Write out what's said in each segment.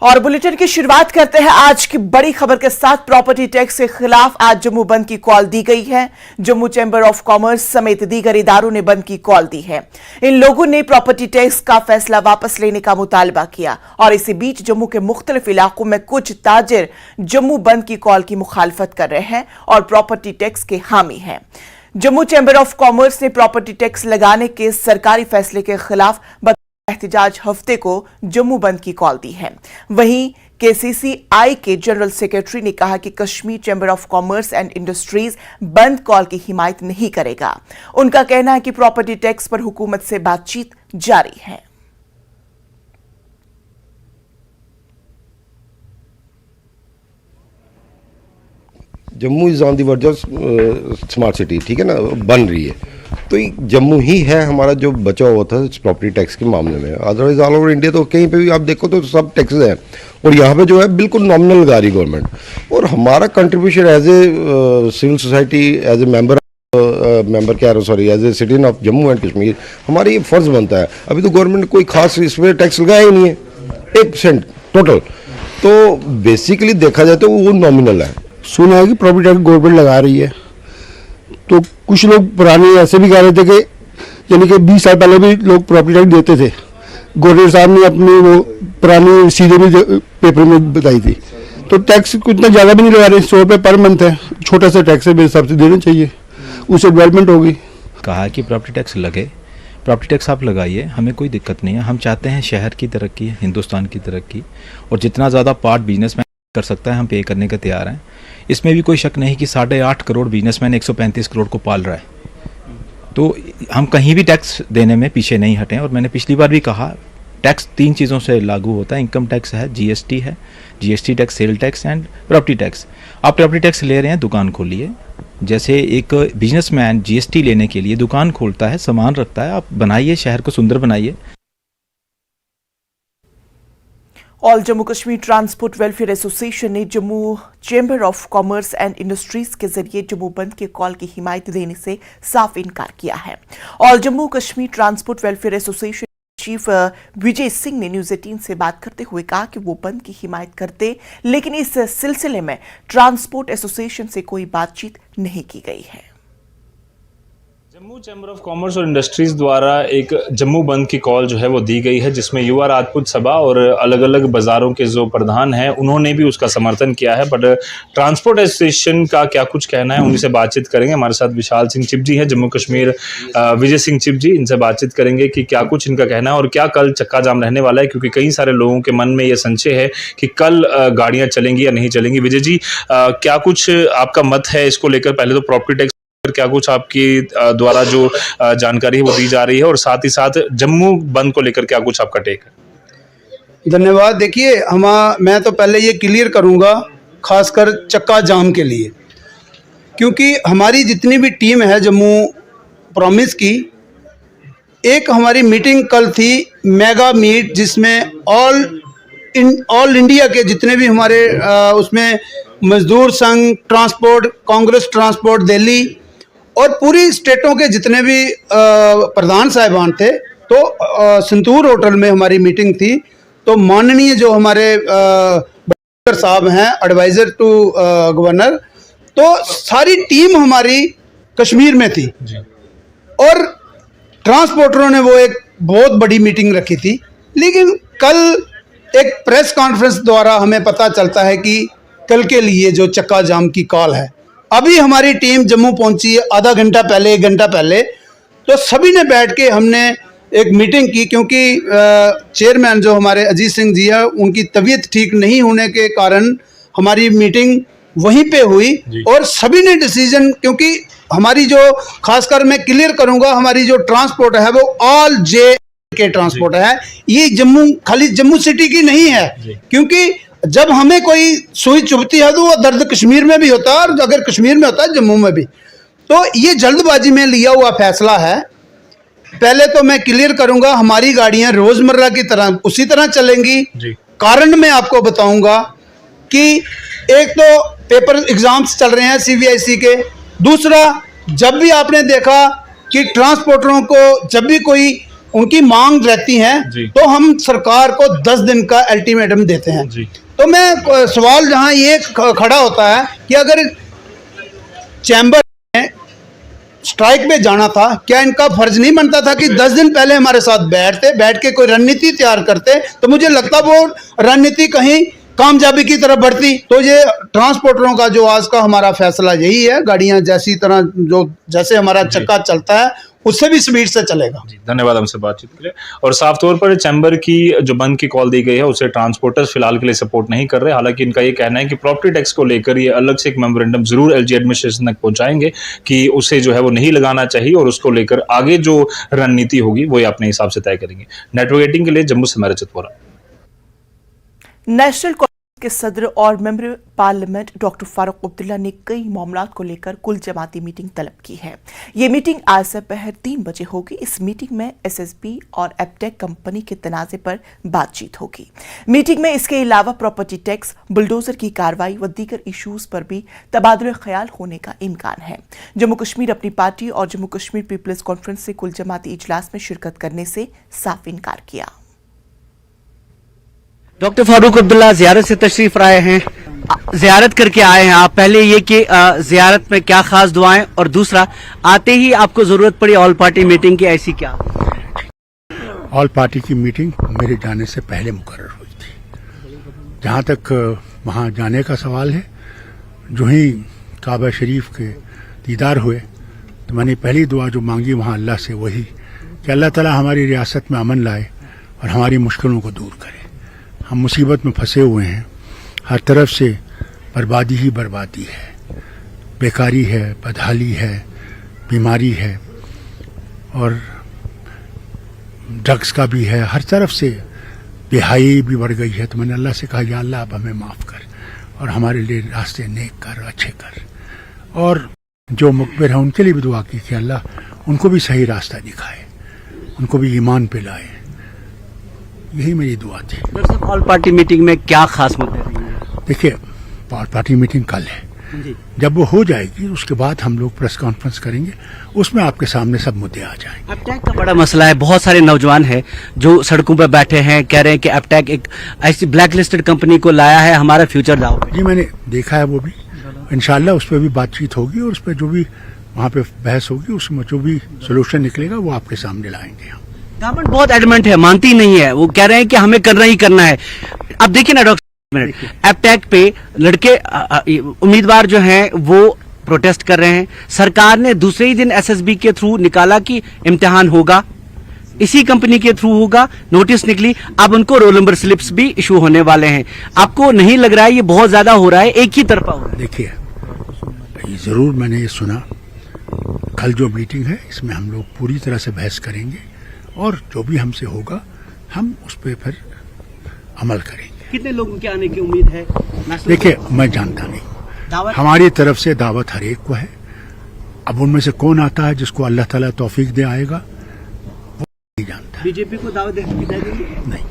और बुलेटिन की शुरुआत करते हैं आज की बड़ी खबर के साथ। प्रॉपर्टी टैक्स के खिलाफ आज जम्मू बंद की कॉल दी गई है। जम्मू चैंबर ऑफ कॉमर्स समेत दीगर इदारों ने बंद की कॉल दी है। इन लोगों ने प्रॉपर्टी टैक्स का फैसला वापस लेने का मुतालबा किया और इसी बीच जम्मू के मुख्तलिफ इलाकों में कुछ ताजिर जम्मू बंद की कॉल की मुखालफत कर रहे हैं और प्रॉपर्टी टैक्स के हामी हैं। जम्मू चैंबर ऑफ कॉमर्स ने प्रॉपर्टी टैक्स लगाने के सरकारी फैसले के खिलाफ एहतजाज हफ्ते को जम्मू बंद की कॉल दी है। वहीं केसीसीआई के जनरल सेक्रेटरी ने कहा कि Kashmir chamber of commerce and industries बंद कॉल की हिमायत नहीं करेगा। उनका कहना है कि प्रॉपर्टी टैक्स पर हुकूमत से बातचीत जारी है। Jammu is on the verge of smart city, ठीक है ना, बन रही है। तो जम्मू ही है हमारा जो बचा हुआ था प्रॉपर्टी टैक्स के मामले में। अदरवाइज ऑल ओवर इंडिया तो कहीं पे भी आप देखो तो सब टैक्सेस हैं और यहाँ पे जो है बिल्कुल नॉमिनल लगा रही गवर्नमेंट। और हमारा contribution as a civil society, as a as a citizen of Jammu and Kashmir, हमारा ये फर्ज बनता है। अभी तो गवर्नमेंट ने कोई खास इसमें टैक्स लगाया ही नहीं है, 1% टोटल। तो बेसिकली देखा जाए तो वो नॉमिनल है। सुना है कि प्रॉपर्टी टैक्स गवर्नमेंट लगा रही है, तो कुछ लोग पुराने ऐसे भी कह रहे थे कि यानी कि 20 साल पहले भी लोग प्रॉपर्टी टैक्स देते थे। गवर्नर साहब ने अपनी वो पुरानी रसीदें भी पेपर में बताई थी। तो टैक्स इतना ज़्यादा भी नहीं लगा रहे, 100 रुपये पर मंथ है, छोटा सा टैक्स है, मेरे हिसाब से देना चाहिए, उससे डेवलपमेंट होगी। कहा कि प्रॉपर्टी टैक्स लगे, प्रॉपर्टी टैक्स आप लगाइए, हमें कोई दिक्कत नहीं है। हम चाहते हैं शहर की तरक्की, हिंदुस्तान की तरक्की, और जितना ज़्यादा पार्ट बिजनेसमैन कर सकता है हम पे करने के तैयार हैं। इसमें भी कोई शक नहीं कि 8.5 करोड़ बिजनेसमैन 135 करोड़ को पाल रहा है। तो हम कहीं भी टैक्स देने में पीछे नहीं हटें। और मैंने पिछली बार भी कहा, टैक्स 3 चीज़ों से लागू होता है। इनकम टैक्स है, जीएसटी है, GST tax, sale tax and property tax. आप प्रॉपर्टी टैक्स ले रहे हैं, दुकान खोलिए। जैसे एक बिजनेसमैन जीएसटी लेने के लिए दुकान खोलता है, सामान रखता है, आप बनाइए, शहर को सुंदर बनाइए। All Jammu Kashmir transport welfare association ने Jammu chamber of commerce and industries के जरिए जम्मू बंद के कॉल की हिमायत देने से साफ इनकार किया है। All Jammu Kashmir transport welfare association chief Vijay Singh ने न्यूज 18 से बात करते हुए कहा कि वो बंद की हिमायत करते, लेकिन इस सिलसिले में ट्रांसपोर्ट एसोसिएशन से कोई बातचीत नहीं की गई है। जम्मू चैम्बर ऑफ कॉमर्स और इंडस्ट्रीज़ द्वारा एक जम्मू बंद की कॉल जो है वो दी गई है, जिसमें युवा राजपूत सभा और अलग अलग बाज़ारों के जो प्रधान हैं उन्होंने भी उसका समर्थन किया है। बट ट्रांसपोर्ट एसोसिएशन का क्या कुछ कहना है, उन्हीं से बातचीत करेंगे। हमारे साथ विशाल सिंह चिप जी हैं, जम्मू कश्मीर विजय सिंह चिप जी, इनसे बातचीत करेंगे कि क्या कुछ इनका कहना है और क्या कल चक्का जाम रहने वाला है, क्योंकि कई सारे लोगों के मन में ये संशय है कि कल गाड़ियाँ चलेंगी या नहीं चलेंगी। विजय जी, क्या कुछ आपका मत है इसको लेकर? पहले तो प्रॉपर्टी टैक्स क्या कुछ आपकी द्वारा जो जानकारी है वो दी जा रही है, और साथ ही साथ जम्मू बंद को लेकर क्या कुछ आपका टेक है? धन्यवाद। देखिए, मैं तो पहले ये क्लियर करूंगा, खासकर चक्का जाम के लिए, क्योंकि हमारी जितनी भी टीम है जम्मू प्रॉमिस की, एक हमारी मीटिंग कल थी, मेगा मीट, जिसमें ऑल इंडिया के जितने भी हमारे उसमें मजदूर संघ, ट्रांसपोर्ट, कांग्रेस ट्रांसपोर्ट दिल्ली और पूरी स्टेटों के जितने भी प्रधान साहिबान थे, तो संतूर होटल में हमारी मीटिंग थी। तो माननीय जो हमारे साहब हैं, एडवाइज़र टू गवर्नर, तो सारी टीम हमारी कश्मीर में थी और ट्रांसपोर्टरों ने वो एक बहुत बड़ी मीटिंग रखी थी। लेकिन कल एक प्रेस कॉन्फ्रेंस द्वारा हमें पता चलता है कि कल के लिए जो चक्का जाम की कॉल है, अभी हमारी टीम जम्मू पहुंची है आधा घंटा पहले, 1 घंटा पहले। तो सभी ने बैठ के हमने एक मीटिंग की, क्योंकि चेयरमैन जो हमारे अजीत सिंह जी है, उनकी तबीयत ठीक नहीं होने के कारण हमारी मीटिंग वहीं पे हुई और सभी ने डिसीजन, क्योंकि हमारी जो, खासकर मैं क्लियर करूंगा, हमारी जो ट्रांसपोर्ट है वो ऑल जे के ट्रांसपोर्ट है, ये जम्मू, खाली जम्मू सिटी की नहीं है। क्योंकि जब हमें कोई सुई चुभती है तो वो दर्द कश्मीर में भी होता है, और अगर कश्मीर में होता है जम्मू में भी। तो ये जल्दबाजी में लिया हुआ फैसला है। पहले तो मैं क्लियर करूंगा, हमारी गाड़ियां रोजमर्रा की तरह उसी तरह चलेंगी। कारण मैं आपको बताऊंगा कि एक तो पेपर एग्जाम्स चल रहे हैं सीबीआईसी के, दूसरा जब भी आपने देखा कि ट्रांसपोर्टरों को जब भी कोई उनकी मांग रहती जी। हैं तो हम सरकार को 10 दिन का अल्टीमेटम देते हैं। जी। तो मैं सवाल जहां ये खड़ा होता है कि अगर चैम्बर में स्ट्राइक पे जाना था, क्या इनका फर्ज नहीं बनता था कि 10 दिन पहले हमारे साथ बैठ के कोई रणनीति तैयार करते? तो मुझे लगता वो रणनीति कहीं कामयाबी की तरफ बढ़ती। तो ये ट्रांसपोर्टरों का जो आज का हमारा फैसला यही है, गाड़ियां जैसे हमारा चक्का चलता है उससे भी स्पीड से चलेगा। जी, धन्यवाद हमसे बातचीत के लिए। और साफ तौर पर चैम्बर की जो बंद की कॉल दी गई है उसे ट्रांसपोर्टर्स फिलहाल के लिए सपोर्ट नहीं कर रहे। हालांकि इनका ये कहना है कि प्रॉपर्टी टैक्स को लेकर ये अलग से एक मेमोरेंडम जरूर एलजी एडमिनिस्ट्रेशन तक पहुंचाएंगे कि उसे जो है वो नहीं लगाना चाहिए और उसको लेकर आगे जो रणनीति होगी वो ये अपने हिसाब से तय करेंगे। नेटवर्क 18 के लिए जम्मू से मैं रजत वोरा। नेशनल कांग्रेस के सदर और member parliament doctor Farooq Abdullah ने कई मामलात को लेकर कुल जमाती मीटिंग तलब की है। ये मीटिंग आज दोपहर 3 बजे होगी। इस मीटिंग में एसएसबी और एपटेक कंपनी के तनाजे पर बातचीत होगी। मीटिंग में इसके अलावा प्रॉपर्टी टैक्स, बुलडोजर की कार्रवाई व दीगर इश्यूज पर भी तबादला ख्याल होने का इम्कान है। जम्मू कश्मीर अपनी पार्टी और जम्मू कश्मीर पीपल्स कॉन्फ्रेंस से कुल जमाती इजलास में शिरकत करने से साफ इनकार किया। डॉक्टर फारूक अब्दुल्ला ज़ियारत से तशरीफ लाए हैं, ज़ियारत करके आए हैं आप। पहले ये कि ज़ियारत में क्या खास दुआएं, और दूसरा आते ही आपको जरूरत पड़ी ऑल पार्टी मीटिंग की, ऐसी क्या? ऑल पार्टी की मीटिंग मेरे जाने से पहले मुकर्रर हुई थी। जहां तक वहां जाने का सवाल है, जो ही काबा शरीफ के दीदार हुए तो मैंने पहली दुआ जो मांगी वहां अल्लाह से वही कि अल्लाह ताला हमारी रियासत में अमन लाए और हमारी मुश्किलों को दूर करे। हम मुसीबत में फंसे हुए हैं, हर तरफ से बर्बादी ही बर्बादी है, बेकारी है, बदहाली है, बीमारी है और ड्रग्स का भी है, हर तरफ से बेहाई भी बढ़ गई है। तो मैंने अल्लाह से कहा या अल्लाह अब हमें माफ़ कर और हमारे लिए रास्ते नेक कर, अच्छे कर। और जो मुकबिर हैं उनके लिए भी दुआ की कि अल्लाह उनको भी सही रास्ता दिखाए, उनको भी ईमान पे लाए। यही मेरी दुआ थी। डॉक्टर साहब, ऑल पार्टी मीटिंग में क्या खास मुद्दे रहेंगे? देखिए, ऑल पार्टी मीटिंग कल है, जब वो हो जाएगी उसके बाद हम लोग प्रेस कॉन्फ्रेंस करेंगे, उसमें आपके सामने सब मुद्दे आ जाएंगे। एपटेक का बड़ा मसला है, बहुत सारे नौजवान हैं जो सड़कों पर बैठे हैं, कह रहे हैं कि एपटेक एक ऐसी ब्लैक लिस्टेड कंपनी को लाया है, हमारा फ्यूचर दाव पे। जी, मैंने देखा है, वो भी इंशाल्लाह उस पर भी बातचीत होगी और उस पर जो भी वहाँ पे बहस होगी उसमें जो भी सोल्यूशन निकलेगा वो आपके सामने लाएंगे। हम गवर्नमेंट बहुत एडमेंट है, मानती नहीं है, वो कह रहे हैं कि हमें करना ही करना है। अब देखिए ना डॉक्टर, एपटेक पे लड़के उम्मीदवार जो हैं वो प्रोटेस्ट कर रहे हैं। सरकार ने दूसरे ही दिन एसएसबी के थ्रू निकाला कि इम्तिहान होगा, इसी कंपनी के थ्रू होगा, नोटिस निकली, अब उनको रोल नंबर स्लिप्स भी इशू होने वाले हैं। आपको नहीं लग रहा है ये बहुत ज्यादा हो रहा है, एक ही तरफा हो रहा है? देखिए, जरूर मैंने ये सुना, कल जो मीटिंग है इसमें हम लोग पूरी तरह से बहस करेंगे और जो भी हमसे होगा हम उस पर फिर अमल करेंगे। कितने लोगों के आने की उम्मीद है? देखिए, मैं जानता नहीं, हमारी तरफ से दावत हर एक को है। अब उनमें से कौन आता है जिसको अल्लाह ताला तौफीक दे आएगा वो नहीं जानता। बीजेपी को दावत देंगे? नहीं,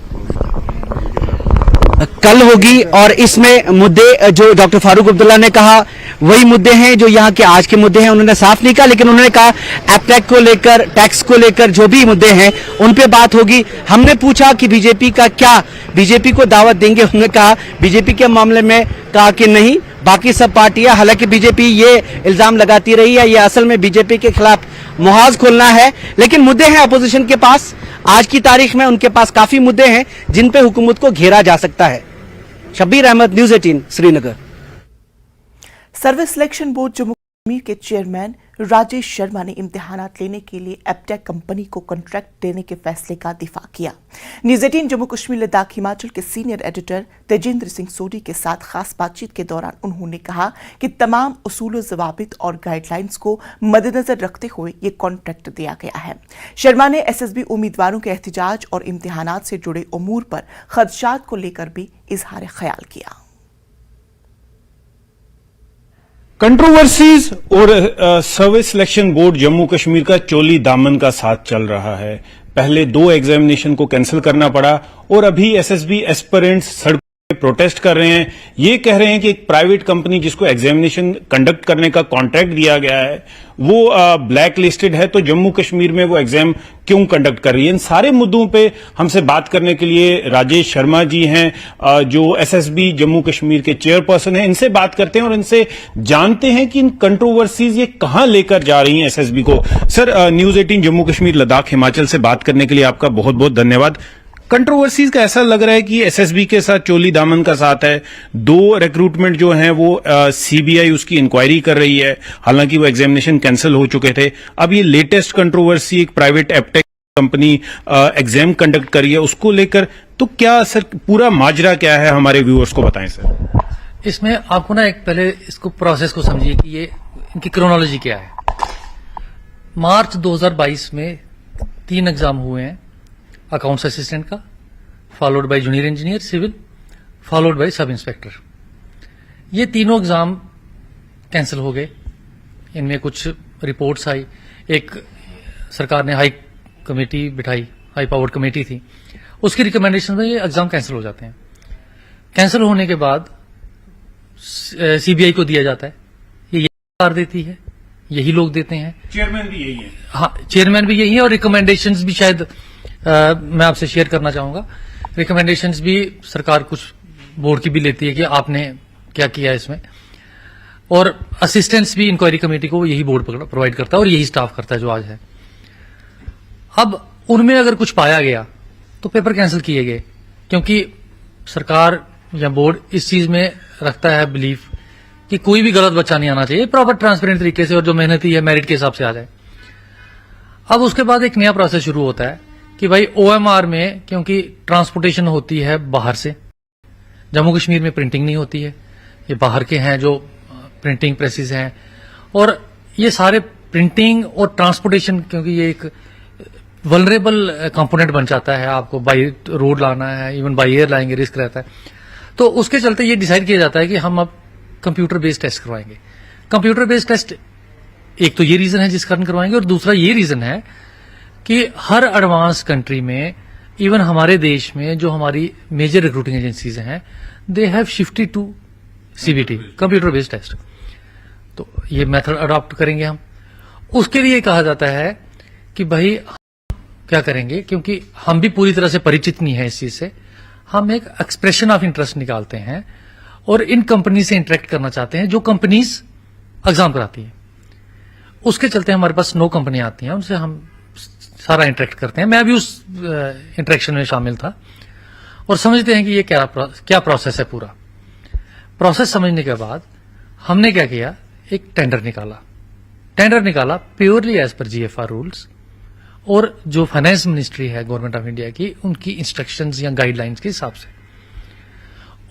कल होगी और इसमें मुद्दे जो डॉक्टर फारूक अब्दुल्ला ने कहा वही मुद्दे हैं जो यहाँ के आज के मुद्दे हैं। उन्होंने साफ नहीं कहा, लेकिन उन्होंने कहा एपटेक को लेकर, टैक्स को लेकर जो भी मुद्दे हैं उन पे बात होगी। हमने पूछा कि बीजेपी का क्या, बीजेपी को दावत देंगे? उन्होंने कहा बीजेपी के मामले में कहा कि नहीं, बाकी सब पार्टियां, हालांकि बीजेपी ये इल्जाम लगाती रही है, ये असल में बीजेपी के खिलाफ मुहाज खोलना है, लेकिन मुद्दे हैं अपोजिशन के पास। आज की तारीख में उनके पास काफी मुद्दे हैं जिन पे हुकूमत को घेरा जा सकता है। Shabbir Ahmed, news 18, Srinagar. Service selection board Jammu Kashmir के चेयरमैन राजेश शर्मा ने इम्तिहानात लेने के लिए एपटेक कंपनी को कॉन्ट्रैक्ट देने के फैसले का दिफा किया। न्यूज़ 18 जम्मू कश्मीर लद्दाख हिमाचल के सीनियर एडिटर तेजेंद्र सिंह सोडी के साथ खास बातचीत के दौरान उन्होंने कहा कि तमाम उसूल ज़वाबित और गाइडलाइंस को मद्देनजर रखते हुए ये कॉन्ट्रैक्ट दिया गया है। शर्मा ने एसएसबी उम्मीदवारों के एहतिजाज और इम्तिहानात से जुड़े उमूर पर खदशात को लेकर भी इजहार ख्याल किया। कंट्रोवर्सीज और service selection board Jammu Kashmir का चोली दामन का साथ चल रहा है। पहले 2 एग्जामिनेशन को कैंसिल करना पड़ा और अभी एसएसबी एस्पिरेंट्स सड़क प्रोटेस्ट कर रहे हैं। ये कह रहे हैं कि एक प्राइवेट कंपनी जिसको एग्जामिनेशन कंडक्ट करने का कॉन्ट्रैक्ट दिया गया है वो ब्लैक लिस्टेड है, तो जम्मू कश्मीर में वो एग्जाम क्यों कंडक्ट कर रही है। इन सारे मुद्दों पे हमसे बात करने के लिए राजेश शर्मा जी हैं जो एसएसबी जम्मू कश्मीर के चेयरपर्सन हैं। इनसे बात करते हैं और इनसे जानते हैं कि इन कंट्रोवर्सीज ये कहां लेकर जा रही हैं एसएसबी को। सर, न्यूज 18 जम्मू कश्मीर लद्दाख हिमाचल से बात करने के लिए आपका बहुत बहुत धन्यवाद। कंट्रोवर्सीज का ऐसा लग रहा है कि एसएसबी के साथ चोली दामन का साथ है। 2 रिक्रूटमेंट जो हैं वो सीबीआई उसकी इंक्वायरी कर रही है, हालांकि वो एग्जामिनेशन कैंसिल हो चुके थे। अब ये लेटेस्ट कंट्रोवर्सी एक private Aptech company exam conduct कर रही है, उसको लेकर तो क्या सर पूरा माजरा क्या है, हमारे व्यूअर्स को बताएं सर। इसमें आपको ना एक पहले इसको प्रोसेस को समझिए कि ये इनकी क्रोनोलॉजी क्या है। मार्च 2022 में 3 एग्जाम हुए हैं, अकाउंट्स असिस्टेंट का, followed by junior engineer civil, followed by sub inspector. ये तीनों एग्जाम कैंसिल हो गए। इनमें कुछ रिपोर्ट्स आई, एक सरकार ने हाई कमेटी बिठाई, हाई पावर्ड कमेटी थी, उसकी रिकमेंडेशन में ये एग्जाम कैंसिल हो जाते हैं। कैंसिल होने के बाद सीबीआई को दिया जाता है, ये सरकार देती है, यही लोग देते हैं, चेयरमैन भी यही है। हाँ, चेयरमैन भी यही है और रिकमेंडेशंस भी शायद मैं आपसे शेयर करना चाहूंगा। रिकमेंडेशंस भी सरकार कुछ बोर्ड की भी लेती है कि आपने क्या किया इसमें, और असिस्टेंट्स भी इंक्वायरी कमेटी को यही बोर्ड प्रोवाइड करता है और यही स्टाफ करता है जो आज है। अब उनमें अगर कुछ पाया गया तो पेपर कैंसिल किए गए, क्योंकि सरकार या बोर्ड इस चीज में रखता है बिलीफ कि कोई भी गलत बच्चा नहीं आना चाहिए, प्रॉपर ट्रांसपेरेंट तरीके से, और जो मेहनती है मेरिट के हिसाब से आ जाए। अब उसके बाद एक नया प्रोसेस शुरू होता है कि भाई ओएमआर में, क्योंकि ट्रांसपोर्टेशन होती है बाहर से, जम्मू कश्मीर में प्रिंटिंग नहीं होती है, ये बाहर के हैं जो प्रिंटिंग प्रेसेस हैं, और ये सारे प्रिंटिंग और ट्रांसपोर्टेशन, क्योंकि ये एक वल्नरेबल कंपोनेंट बन जाता है, आपको बाई रोड लाना है, इवन बाई एयर लाएंगे, रिस्क रहता है। तो उसके चलते ये डिसाइड किया जाता है कि हम अब कंप्यूटर बेस्ड टेस्ट करवाएंगे। कंप्यूटर बेस्ड टेस्ट, एक तो ये रीजन है जिस कारण करवाएंगे, और दूसरा ये रीजन है कि हर एडवांस कंट्री में, इवन हमारे देश में जो हमारी मेजर रिक्रूटिंग एजेंसीज हैं, they have shifted to CBT, computer based test. तो ये मेथड अडॉप्ट करेंगे हम। उसके लिए कहा जाता है कि भाई क्या करेंगे, क्योंकि हम भी पूरी तरह से परिचित नहीं है इस चीज से, हम एक एक्सप्रेशन ऑफ इंटरेस्ट निकालते हैं और इन कंपनी से इंटरेक्ट करना चाहते हैं जो कंपनीज एग्जाम कराती है। उसके चलते हमारे पास 9 कंपनियां आती हैं, उनसे हम सारा इंटरेक्ट करते हैं। मैं भी उस इंटरेक्शन में शामिल था, और समझते हैं कि ये क्या प्रोसेस है। पूरा प्रोसेस समझने के बाद हमने क्या किया, एक टेंडर निकाला purely as per GFR rules, और जो फाइनेंस मिनिस्ट्री है गवर्नमेंट ऑफ इंडिया की, उनकी इंस्ट्रक्शंस या गाइडलाइंस के हिसाब से।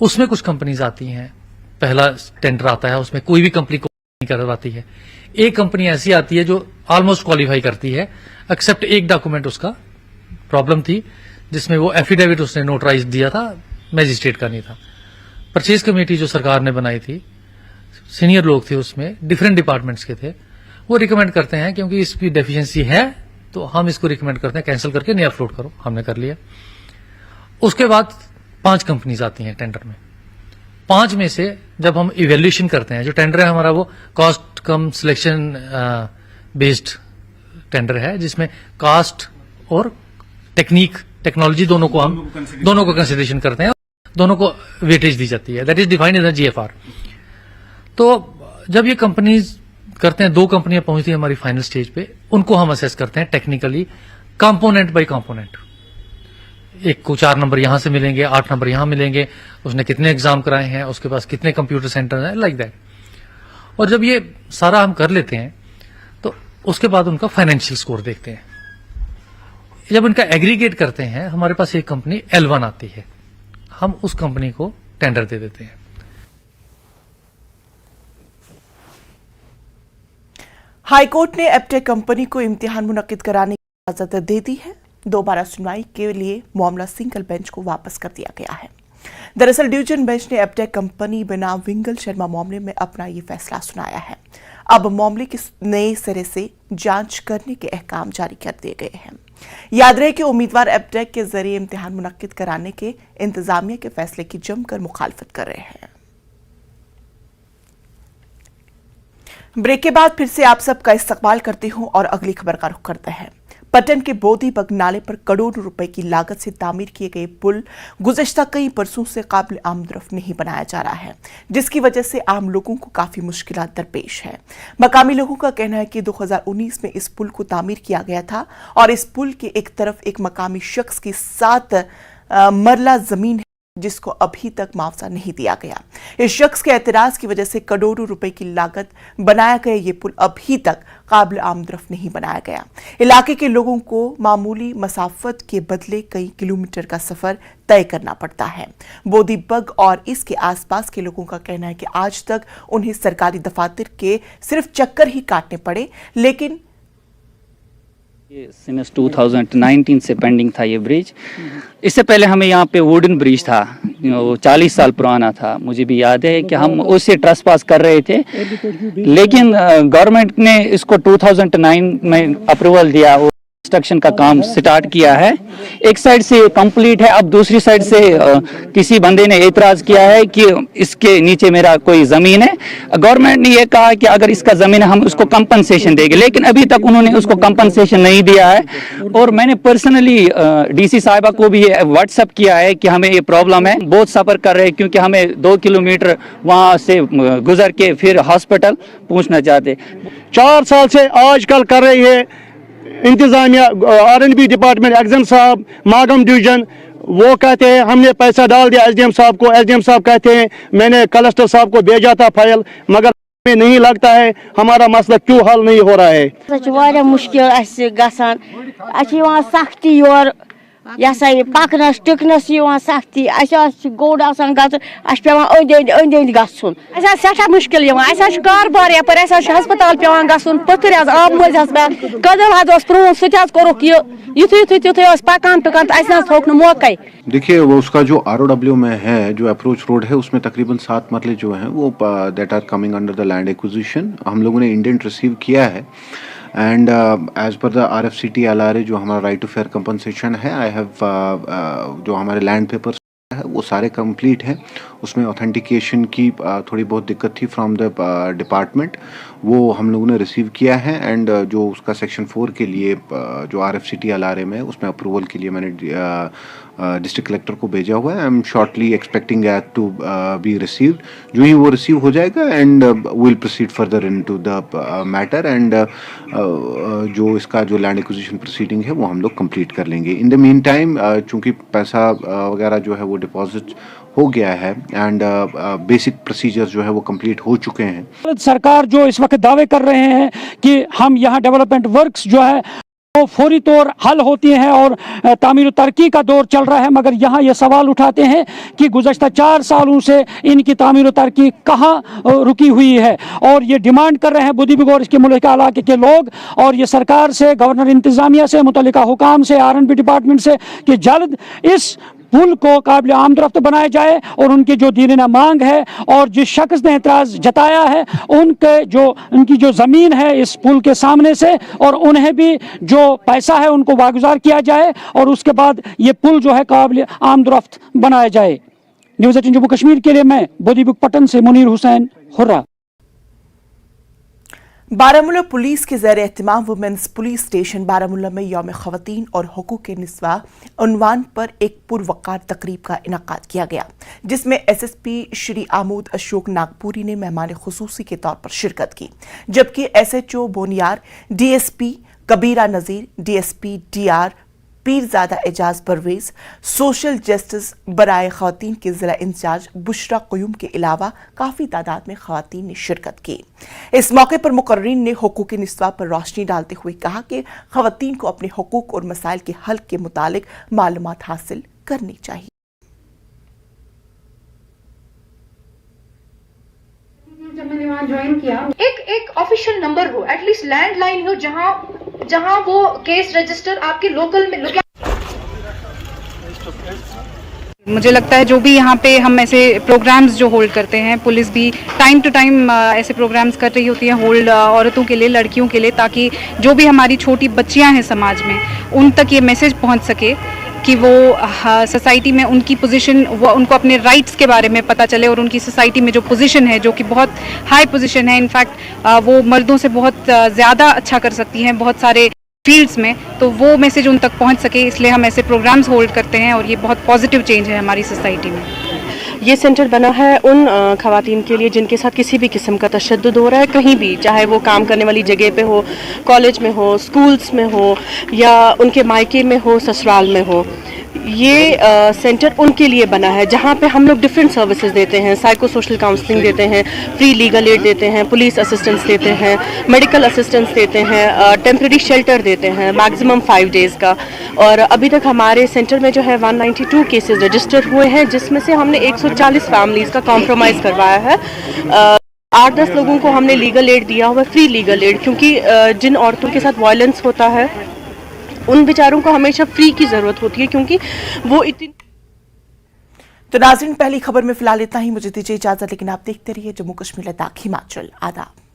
उसमें कुछ कंपनीज आती हैं, पहला टेंडर आता है, उसमें कोई भी कंपनी को नहीं करवाती है। एक कंपनी ऐसी आती है जो ऑलमोस्ट क्वालिफाई करती है, एक्सेप्ट एक डॉक्यूमेंट उसका प्रॉब्लम थी, जिसमें वो एफिडेविट उसने नोटराइज दिया था, मैजिस्ट्रेट का नहीं था। परचेज कमेटी जो सरकार ने बनाई थी, सीनियर लोग थे उसमें, डिफरेंट डिपार्टमेंट्स के थे, वो रिकमेंड करते हैं क्योंकि इसकी डेफिशिएंसी है, तो हम इसको रिकमेंड करते हैं कैंसिल करके नया अपलोड करो। हमने कर लिया। उसके बाद 5 कंपनीज आती हैं टेंडर में। 5 में से जब हम इवेल्यूएशन करते हैं, जो टेंडर है हमारा वो कॉस्ट कम सिलेक्शन बेस्ड टेंडर है, जिसमें कास्ट और टेक्नोलॉजी दोनों को कंसिडरेशन करते हैं, दोनों को वेटेज दी जाती है, that is defined in the GFR. तो जब ये कंपनीज करते हैं, 2 कंपनियां पहुंचती है हमारी फाइनल स्टेज पे, उनको हम असेस करते हैं टेक्निकली, कंपोनेंट बाय कंपोनेंट। एक को 4 नंबर यहां से मिलेंगे, 8 नंबर यहां मिलेंगे, उसने कितने एग्जाम कराए हैं, उसके पास कितने कंप्यूटर सेंटर हैं, लाइक दैट। और जब ये सारा हम कर लेते हैं तो उसके बाद उनका फाइनेंशियल स्कोर देखते हैं। जब इनका एग्रीगेट करते हैं, हमारे पास एक कंपनी L1 आती है, हम उस कंपनी को टेंडर दे देते हैं। हाईकोर्ट ने एपटेक कंपनी को इम्तिहान मुनक्किद कराने की इजाजत दे दी है। दोबारा सुनवाई के लिए मामला सिंगल बेंच को वापस कर दिया गया है। दरअसल डिवीजन बेंच ने एपटेक कंपनी बनाम विंगल शर्मा मामले में अपना ये फैसला सुनाया है। अब मामले की नए सिरे से जांच करने के अहकाम जारी कर दिए गए हैं। याद रहे कि उम्मीदवार एपटेक के जरिए इम्तिहान मुनक्किद कराने के इंतजामिया के फैसले की जमकर मुखालफत कर रहे हैं। ब्रेक के बाद फिर से आप सबका इस्तकबाल करती हूं और अगली खबर का रुख करते हैं। पटन के बोधीबग नाले पर करोड़ों रुपए की लागत से तामीर किए गए पुल गुज़श्ता कई बरसों से काबिल आमदरफ्त नहीं बनाया जा रहा है, जिसकी वजह से आम लोगों को काफी मुश्किलात दरपेश है। मकामी लोगों का कहना है कि 2019 में इस पुल को तामीर किया गया था और इस पुल के एक तरफ एक मकामी शख्स की 7 मरला जमीन है, जिसको अभी तक मुआवजा नहीं दिया गया। इस शख्स के एतराज की वजह से करोड़ों रुपए की लागत बनाया गया ये पुल अभी तक काबिल आमदरफ्त नहीं बनाया गया। इलाके के लोगों को मामूली मसाफत के बदले कई किलोमीटर का सफर तय करना पड़ता है। बोधीबग और इसके आसपास के लोगों का कहना है कि आज तक उन्हें सरकारी दफातर के सिर्फ चक्कर ही काटने पड़े, लेकिन सिंस 2019 से पेंडिंग था ये ब्रिज। इससे पहले हमें यहाँ पे वुडन ब्रिज था, वो 40 साल पुराना था। मुझे भी याद है कि हम उससे ट्रस्ट पास कर रहे थे, लेकिन गवर्नमेंट ने इसको 2009 में अप्रूवल दिया, कंस्ट्रक्शन का काम स्टार्ट किया है। एक साइड से कंप्लीट है, अब दूसरी साइड से किसी बंदे ने एतराज किया है कि इसके नीचे मेरा कोई जमीन है। गवर्नमेंट ने ये कहा कि अगर इसका जमीन है हम उसको कंपनसेशन देंगे, लेकिन अभी तक उन्होंने उसको कंपनसेशन नहीं दिया है। और मैंने पर्सनली डीसी साहिबा को भी व्हाट्सएप किया है कि हमें ये प्रॉब्लम है, बहुत सफर कर रहे हैं, क्योंकि हमें 2 किलोमीटर वहाँ से गुजर के फिर हॉस्पिटल पहुँचना चाहते। 4 साल से आजकल कर रही है इंतजामिया, R&B डिपार्टमेंट, एग्जाम साहब, मागम डिवीजन, वो कहते हैं हमने पैसा डाल दिया एसडीएम साहब को। एसडीएम साहब कहते हैं मैंने कलेक्टर साहब को भेजा था फाइल, मगर हमें नहीं लगता है हमारा मसला क्यों हल नहीं हो रहा है। मुश्किल गसान सख्ती और पकनस टिकनस सख्ती, गोड पे गुन सठा मुश्किल कारबार यपर हस्पताल पे गुन पत्थर आब मज कदम प्रून सह कोरुक युथ पकान टुकान थोक मौका। देखिए वो उसका जो ROW में है, जो अप्रोच रोड है, उसमें तकरीबन 7 मरले जो हैं वो that are coming under the land acquisition. हम लोगों ने इंडेंट रिसीव किया है and as per the RFCT LRA जो हमारा राइट टू फेयर कंपनसेशन है, आई हैव जो हमारे लैंड पेपर्स है वो सारे कंप्लीट हैं। उसमें ऑथेंटिकेशन की थोड़ी बहुत दिक्कत थी फ्रॉम द डिपार्टमेंट, वो हम लोगों ने रिसीव किया है। एंड जो उसका सेक्शन 4 के लिए जो RFCT LRA में उसमें अप्रूवल के लिए मैंने डिस्ट्रिक्ट कलेक्टर को भेजा हुआ है। I am shortly expecting that to be received. जो ही वो रिसीव हो जाएगा and will proceed further into the matter and जो इसका जो लैंड एक्विजिशन प्रोसीडिंग है वो हम लोग कंप्लीट कर लेंगे। इन द मीन टाइम चूँकि पैसा वगैरह जो है वो डिपॉजिट हो गया है एंड बेसिक प्रोसीजर्स जो है वो कंप्लीट हो चुके हैं। सरकार जो इस वक्त दावे कर रहे हैं कि हम यहाँ डेवलपमेंट वर्क्स जो है वो फौरी तौर हल होती हैं और तामीर तरक्की का दौर चल रहा है, मगर यहाँ ये सवाल उठाते हैं कि गुज़श्ता 4 सालों से इनकी तामीर तरक्की कहाँ रुकी हुई है। और ये डिमांड कर रहे हैं बोधीबग और इसके मुल्का इलाके के लोग, और ये सरकार से, गवर्नर इंतजामिया से, मुतल्लिका हुकाम से, R&B डिपार्टमेंट से कि जल्द इस पुल को काबिल आमदरफ्त बनाया जाए और उनकी जो दीनाना मांग है और जिस शख्स ने एतराज़ जताया है उनकी जो ज़मीन है इस पुल के सामने से, और उन्हें भी जो पैसा है उनको वागुजार किया जाए और उसके बाद ये पुल जो है काबिल आमदरफ्त बनाया जाए। न्यूज़ 18 जम्मू कश्मीर के लिए मैं बोधीबग पटन से मुनीर हुसैन हुर्रा। बारामूला पुलिस के ज़ेर एहतमाम वुमेन्स पुलिस स्टेशन बारामूला में यौम ख़वातीन और हुकूक निस्वा उन्वान पर एक पुरवकार तकरीब का इनकाद किया गया, जिसमें SSP श्री आमोद अशोक नागपुरी ने मेहमान खुसूसी के तौर पर शिरकत की, जबकि SHO Boniyar, DSP Kabira Nazir, DSP DR Peerzada Ejaz Parvez, social justice बराए ख़वातीन के ज़िला इंचार्ज बुशरा क़यूम के अलावा काफ़ी तादाद में ख़वातीन ने शिरकत की। इस मौके पर मुकर्रीन ने हुकूक निस्वा पर रोशनी डालते हुए कहा कि ख़वातीन को अपने हुकूक और मसाइल के हल के मुतालिक मालूमात हासिल करनी चाहिए। जब मैंने वहाँ ज्वाइन किया, एक ऑफिशियल नंबर हो, एटलीस्ट लैंडलाइन हो, जहाँ वो केस रजिस्टर आपके लोकल में मुझे लगता है जो भी यहाँ पे हम ऐसे प्रोग्राम्स जो होल्ड करते हैं, पुलिस भी टाइम टू टाइम ऐसे प्रोग्राम्स कर रही होती है होल्ड औरतों के लिए, लड़कियों के लिए, ताकि जो भी हमारी छोटी बच्चियाँ हैं समाज में उन तक ये मैसेज पहुँच सके कि वो सोसाइटी में उनकी पोजीशन, वो उनको अपने राइट्स के बारे में पता चले और उनकी सोसाइटी में जो पोजीशन है, जो कि बहुत हाई पोजीशन है, इनफैक्ट वो मर्दों से बहुत ज़्यादा अच्छा कर सकती हैं बहुत सारे फील्ड्स में, तो वो मैसेज उन तक पहुंच सके, इसलिए हम ऐसे प्रोग्राम्स होल्ड करते हैं और ये बहुत पॉजिटिव चेंज है हमारी सोसाइटी में। ये सेंटर बना है उन खवातीन के लिए जिनके साथ किसी भी किस्म का तशद्दुद हो रहा है कहीं भी, चाहे वो काम करने वाली जगह पे हो, कॉलेज में हो, स्कूल्स में हो, या उनके मायके में हो, ससुराल में हो। ये सेंटर उनके लिए बना है जहाँ पे हम लोग डिफरेंट सर्विसेज देते हैं, साइको सोशल काउंसलिंग देते हैं, फ्री लीगल एड देते हैं, पुलिस असिस्टेंस देते हैं, मेडिकल असिस्टेंस देते हैं, टेम्परेरी शेल्टर देते हैं मैक्सिमम 5 डेज़ का। और अभी तक हमारे सेंटर में जो है 192 केसेस रजिस्टर हुए हैं, जिसमें से हमने 140 फैमिलीज़ का कॉम्प्रोमाइज़ करवाया है। 8-10 लोगों को हमने लीगल एड दिया हुआ है, फ्री लीगल एड, क्योंकि जिन औरतों के साथ वायलेंस होता है उन बेचारों को हमेशा फ्री की जरूरत होती है, क्योंकि वो इतनी। तो नाज़रीन, पहली खबर में फिलहाल इतना ही। मुझे दीजिए इजाजत, लेकिन आप देखते रहिए जम्मू कश्मीर लद्दाख हिमाचल। आदाब।